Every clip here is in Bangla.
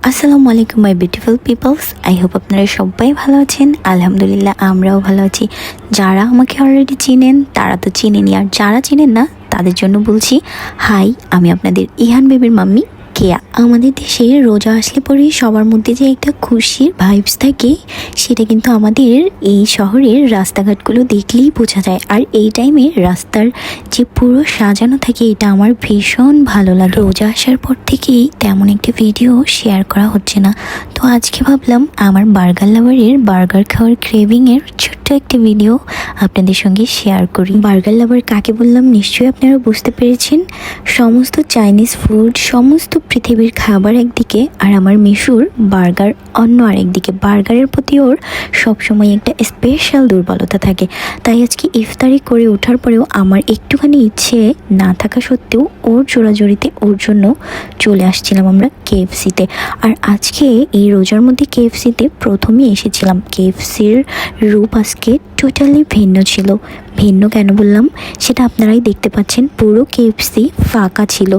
আসসালামু আলাইকুম my beautiful peoples. I hope আপনারা সবাই ভালো আছেন। আলহামদুলিল্লাহ আমরাও ভালো আছি। যারা আমাকে অলরেডি চিনেন তারা তো চিনেনি, আর যারা চিনেন না তাদের জন্য বলছি হাই, আমি আপনাদের ইহান বেবির মাম্মি কেয়া। আমাদের দেশে রোজা আসলে পরে সবার মধ্যে যে একটা খুশির ভাইবস থাকে সেটা কিন্তু আমাদের এই শহরের রাস্তাঘাটগুলো দেখলেই বোঝা যায়। আর এই টাইমে রাস্তার যে পুরো সাজানো থাকে এটা আমার ভীষণ ভালো লাগে। রোজা আসার পর থেকেই তেমন একটি ভিডিও শেয়ার করা হচ্ছে না, তো আজকে ভাবলাম আমার বার্গার লাভারের বার্গার খাওয়ার ক্রেভিংয়ের ছোট্ট একটি ভিডিও আপনাদের সঙ্গে শেয়ার করি। বার্গার লাভার কাকে বললাম নিশ্চয়ই আপনারা বুঝতে পেরেছেন। সমস্ত চাইনিজ ফুড, সমস্ত পৃথিবীর খাবার একদিকে, আর আমার মিশুর বার্গার অন্য আরেকদিকে। বার্গারের প্রতি ওর সবসময় একটা স্পেশাল দুর্বলতা থাকে, তাই আজকে ইফতারি করে ওঠার পরেও আমার একটুখানি ইচ্ছে না থাকা সত্ত্বেও ওর জোড়াজড়িতে ওর জন্য চলে আসছিলাম আমরা কেএফসিতে। আর আজকে এই রোজার মধ্যে কেএফসিতে প্রথমেই এসেছিলাম। কেএফসির রূপ আজকে টোটালি ভিন্ন ছিল। ভিন্ন কেন বললাম সেটা আপনারাই দেখতে পাচ্ছেন। পুরো কেএফসি ফাঁকা ছিল।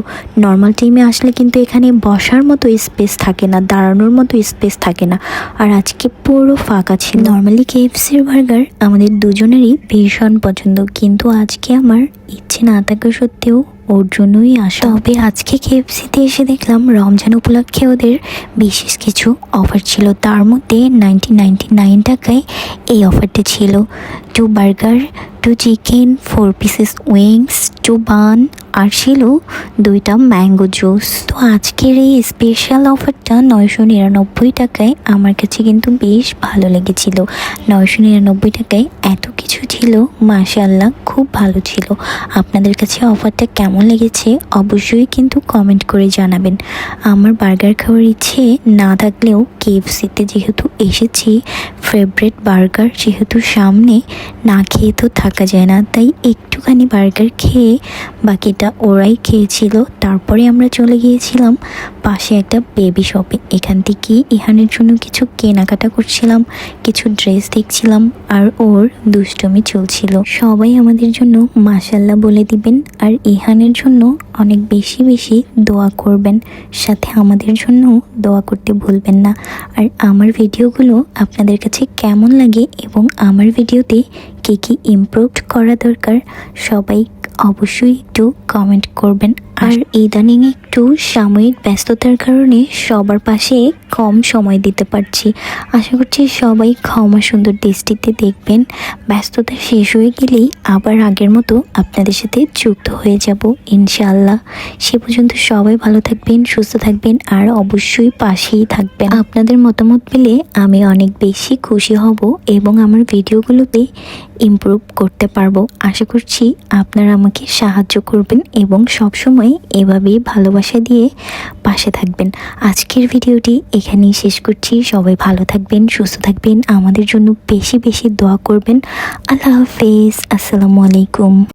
নর্মাল টাইমে আসলে কিন্তু এখানে বসার মতো স্পেস থাকে না, দাঁড়ানোর মতো স্পেস থাকে না, আর আজকে পুরো ফাঁকা ছিল। নর্মালি কেএফসির বার্গার আমাদের দুজনেরই ভীষণ পছন্দ, কিন্তু আজকে আমার ইচ্ছে না থাকা সত্ত্বেও ওর জন্যই আসা। তবে আজকে কেএফসিতে এসে দেখলাম রমজান উপলক্ষে ওদের বিশেষ কিছু অফার ছিল। তার মধ্যে 99 টাকায় এই অফারটা ছিল। 2 বার্গার, 2 চিকেন, 4 পিসেস উইংস, 2 বান, আর ছিল 2টা ম্যাঙ্গো জুস। তো আজকের এই স্পেশাল অফারটা 999 টাকায় আমার কাছে কিন্তু বেশ ভালো লেগেছিল। 999 টাকায় এত কিছু ছিল, মাশাআল্লাহ খুব ভালো ছিল। আপনাদের কাছে অফারটা কেমন লেগেছে অবশ্যই কিন্তু কমেন্ট করে জানাবেন। আমার বার্গার খাওয়ার ইচ্ছে না থাকলেও কেএফসিতে যেহেতু এসেছি, ফেভারিট বার্গার যেহেতু সামনে, না খেয়ে তো থাকা যায় না, তাই একটুখানি বার্গার খেয়ে বাকিটা ওরাই খেয়েছিল। তারপরে আমরা চলে গিয়েছিলাম পাশে একটা বেবি শপে। এখান থেকে ইহানের জন্য কিছু কেনাকাটা করছিলাম, কিছু ড্রেস দেখছিলাম, আর ওর দুষ্টুমি চলছিল। সবাই আমাদের জন্য মাশাআল্লাহ বলে দিবেন, আর ইহানের জন্য অনেক বেশি বেশি দোয়া করবেন, সাথে আমাদের জন্য দোয়া করতে ভুলবেন না। আর আমার ভিডিওগুলো আপনাদের কাছে কেমন লাগে এবং আমার ভিডিওতে কী কী ইমপ্রুভ করা দরকার সবাই অবশ্যই একটু কমেন্ট করবেন। আর ইদানিং একটু সাময়িক ব্যস্ততার কারণে সবার পাশে কম সময় দিতে পারছি। আশা করছি সবাই ক্ষমা সুন্দর দৃষ্টিতে দেখবেন। ব্যস্ততা শেষ হয়ে গেলেই আবার আগের মতো আপনাদের সাথে যুক্ত হয়ে যাব ইনশাআল্লাহ। সে পর্যন্ত সবাই ভালো থাকবেন, সুস্থ থাকবেন, আর অবশ্যই পাশেই থাকবেন। আপনাদের মতামত পেলে আমি অনেক বেশি খুশি হব এবং আমার ভিডিওগুলোতে ইমপ্রুভ করতে পারবো। আশা করছি আপনারা আমাকে সাহায্য করবেন এবং সবসময় এভাবেই ভালোবাসা দিয়ে পাশে থাকবেন। আজকের ভিডিওটি এখানেই শেষ করছি। সবাই ভালো থাকবেন, সুস্থ থাকবেন, আমাদের জন্য বেশি বেশি দোয়া করবেন। আল্লাহ হাফেজ, আসসালামু আলাইকুম।